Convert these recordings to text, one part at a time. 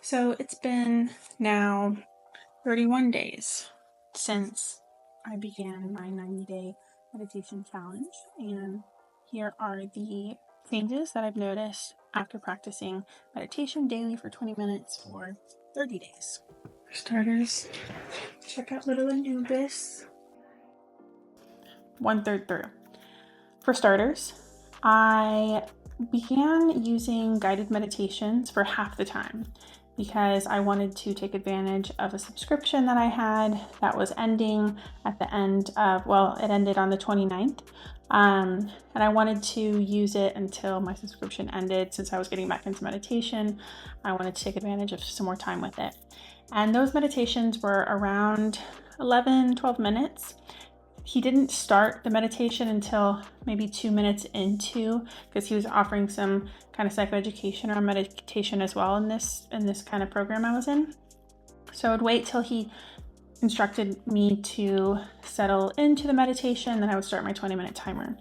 So it's been now 31 days since I began my 90-day meditation challenge, and here are the changes that I've noticed after practicing meditation daily for 20 minutes for 30 days. For starters, check out Little Anubis. 1/3 through. For starters, I began using guided meditations for half the time because I wanted to take advantage of a subscription that I had that was ending at the end of, it ended on the 29th. And I wanted to use it until my subscription ended. Since I was getting back into meditation, I wanted to take advantage of some more time with it. And those meditations were around 11-12 minutes. He didn't start the meditation until maybe 2 minutes into, because he was offering some kind of psychoeducation or meditation as well in this kind of program I was in. So I would wait till he instructed me to settle into the meditation, then I would start my 20-minute timer.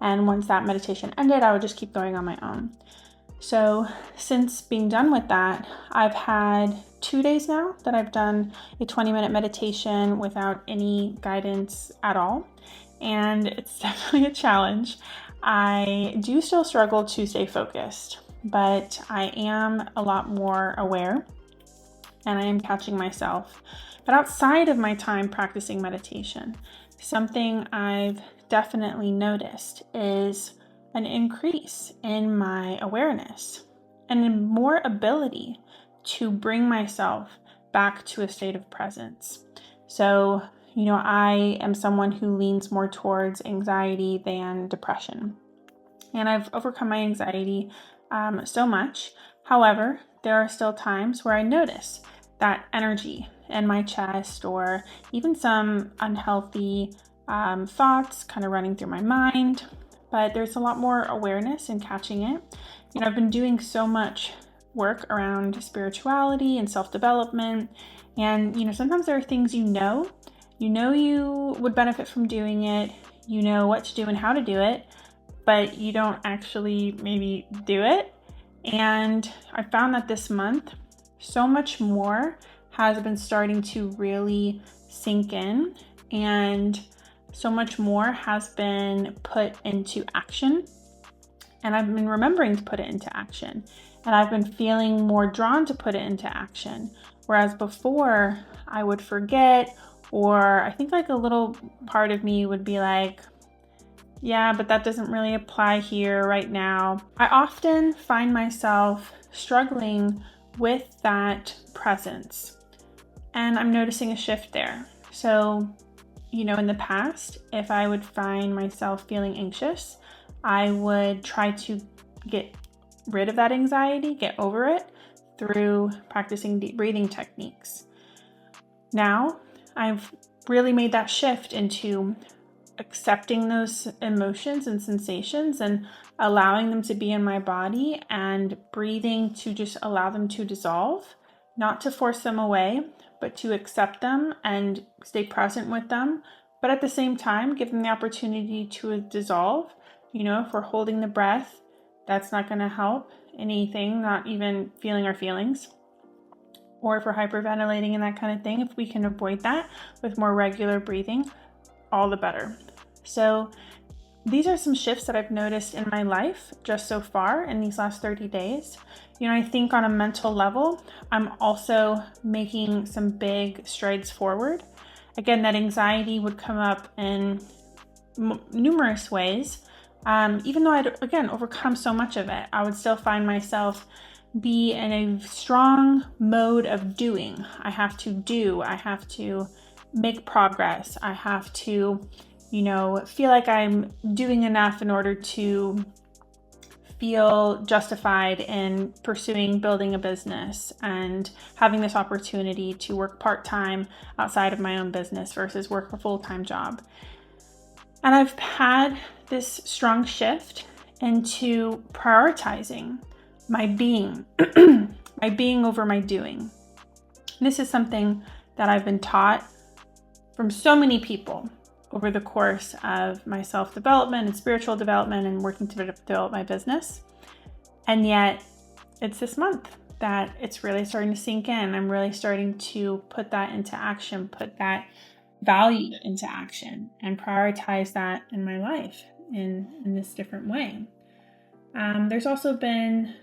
And once that meditation ended, I would just keep going on my own. So since being done with that, I've had 2 days now that I've done a 20-minute meditation without any guidance at all. And it's definitely a challenge. I do still struggle to stay focused, but I am a lot more aware and I am catching myself. But outside of my time practicing meditation, something I've definitely noticed is an increase in my awareness and more ability to bring myself back to a state of presence. So, I am someone who leans more towards anxiety than depression. And I've overcome my anxiety so much. However, there are still times where I notice that energy in my chest or even some unhealthy thoughts kind of running through my mind. But there's a lot more awareness in catching it. I've been doing so much work around spirituality and self-development. And, sometimes there are things you would benefit from doing it. You know what to do and how to do it, but you don't actually maybe do it. And I found that this month, so much more has been starting to really sink in, and so much more has been put into action, and I've been remembering to put it into action, and I've been feeling more drawn to put it into action. Whereas before I would forget, or I think like a little part of me would be like, yeah, but that doesn't really apply here right now. I often find myself struggling with that presence, and I'm noticing a shift there. So in the past, if I would find myself feeling anxious, I would try to get rid of that anxiety, get over it through practicing deep breathing techniques. Now, I've really made that shift into accepting those emotions and sensations and allowing them to be in my body and breathing to just allow them to dissolve, not to force them away, but to accept them and stay present with them, but at the same time, give them the opportunity to dissolve. If we're holding the breath, that's not going to help anything, not even feeling our feelings. Or if we're hyperventilating and that kind of thing, if we can avoid that with more regular breathing, all the better. So these are some shifts that I've noticed in my life just so far in these last 30 days. I think on a mental level, I'm also making some big strides forward. Again, that anxiety would come up in numerous ways. Even though I'd, overcome so much of it, I would still find myself be in a strong mode of doing. I have to make progress. I have to, feel like I'm doing enough in order to feel justified in pursuing building a business and having this opportunity to work part-time outside of my own business versus work a full-time job. And I've had this strong shift into prioritizing my being, my being over my doing. This is something that I've been taught from so many people over the course of my self-development and spiritual development and working to develop my business. And yet it's this month that it's really starting to sink in. I'm really starting to put that into action, put that value into action, and prioritize that in my life in this different way. There's also been,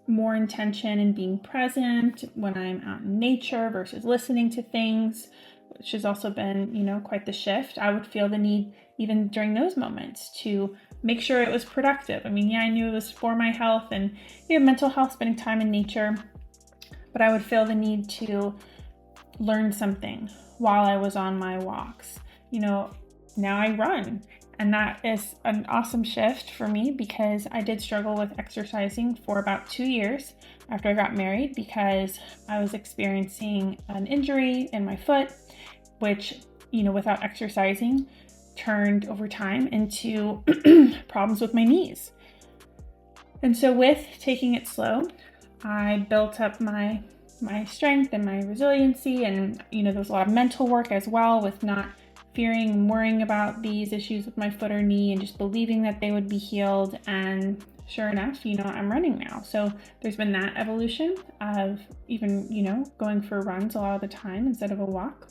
more intention in being present when I'm out in nature versus listening to things, which has also been, quite the shift. I would feel the need, even during those moments, to make sure it was productive. I mean, I knew it was for my health and mental health, spending time in nature, but I would feel the need to learn something while I was on my walks. Now I run, and that is an awesome shift for me because I did struggle with exercising for about 2 years after I got married because I was experiencing an injury in my foot, which, without exercising, turned over time into problems with my knees. And so with taking it slow, I built up my strength and my resiliency, and there was a lot of mental work as well with not fearing and worrying about these issues with my foot or knee and just believing that they would be healed. And sure enough, I'm running now. So there's been that evolution of even, going for runs a lot of the time instead of a walk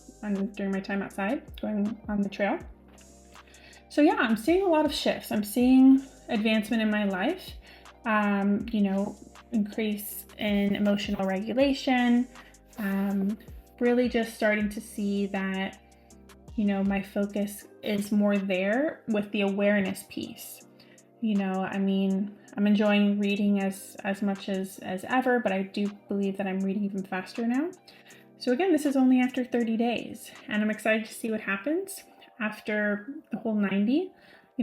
during my time outside, going on the trail. So yeah, I'm seeing a lot of shifts. I'm seeing advancement in my life, increase in emotional regulation, really just starting to see that, my focus is more there with the awareness piece. I'm enjoying reading as much as ever, but I do believe that I'm reading even faster now. So again, this is only after 30 days, and I'm excited to see what happens after the whole 90.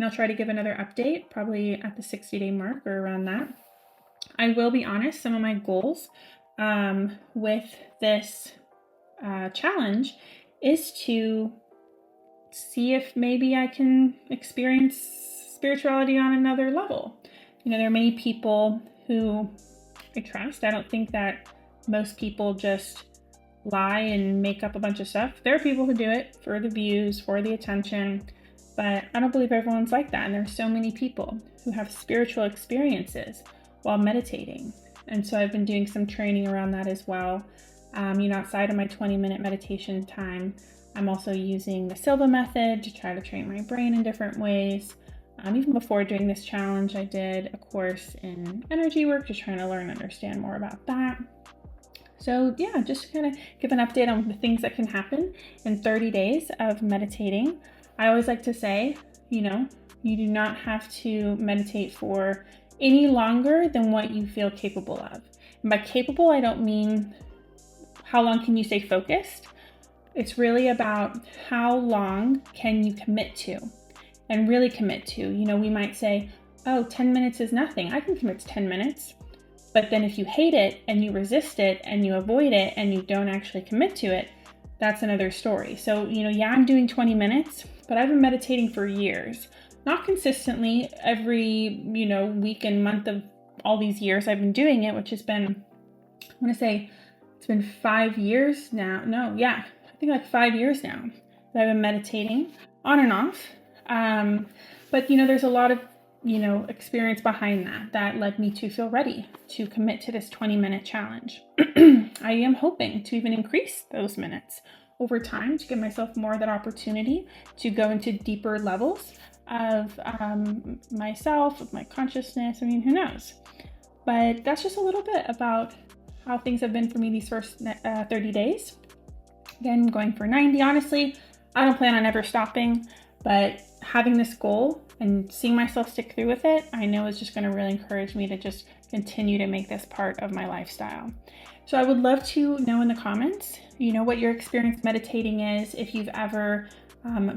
I'll try to give another update, probably at the 60-day mark or around that. I will be honest, some of my goals with this challenge is to see if maybe I can experience spirituality on another level. There are many people who I trust. I don't think that most people just lie and make up a bunch of stuff. There are people who do it for the views, for the attention, but I don't believe everyone's like that. And there's so many people who have spiritual experiences while meditating. And so I've been doing some training around that as well. Outside of my 20-minute meditation time, I'm also using the Silva method to try to train my brain in different ways. Even before doing this challenge, I did a course in energy work, just trying to learn and understand more about that. So yeah, just to kind of give an update on the things that can happen in 30 days of meditating. I always like to say, you do not have to meditate for any longer than what you feel capable of. And by capable, I don't mean how long can you stay focused. It's really about how long can you commit to and really commit to. We might say, 10 minutes is nothing. I can commit to 10 minutes. But then if you hate it and you resist it and you avoid it and you don't actually commit to it, that's another story. So, I'm doing 20 minutes, but I've been meditating for years. Not consistently every, week and month of all these years I've been doing it, which has been, I want to say it's been 5 years now. I think like 5 years now that I've been meditating on and off. But there's a lot of, experience behind that led me to feel ready to commit to this 20-minute challenge. I am hoping to even increase those minutes over time to give myself more of that opportunity to go into deeper levels of myself, of my consciousness. Who knows? But that's just a little bit about how things have been for me these first 30 days. Again, going for 90. Honestly, I don't plan on ever stopping, but having this goal and seeing myself stick through with it, I know is just going to really encourage me to just continue to make this part of my lifestyle. So I would love to know in the comments, what your experience meditating is, if you've ever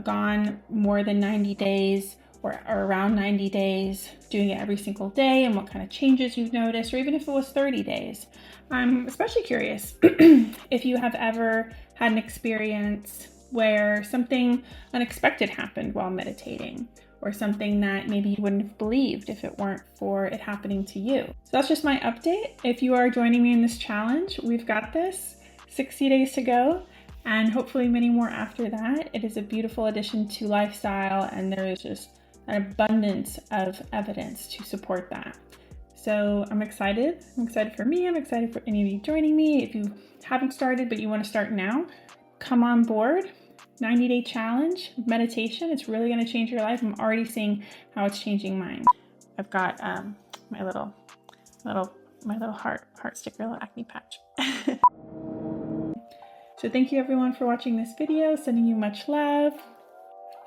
gone more than 90 days or around 90 days, doing it every single day, and what kind of changes you've noticed, or even if it was 30 days. I'm especially curious if you have ever had an experience where something unexpected happened while meditating, or something that maybe you wouldn't have believed if it weren't for it happening to you. So that's just my update. If you are joining me in this challenge, we've got this. 60 days to go, and hopefully many more after that. It is a beautiful addition to lifestyle, and there is just an abundance of evidence to support that. So I'm excited. I'm excited for me. I'm excited for any of you joining me. If you haven't started but you want to start now, come on board. 90-day challenge meditation. It's really going to change your life. I'm already seeing how it's changing mine. I've got my little heart sticker, little acne patch. So thank you everyone for watching this video. Sending you much love.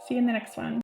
See you in the next one.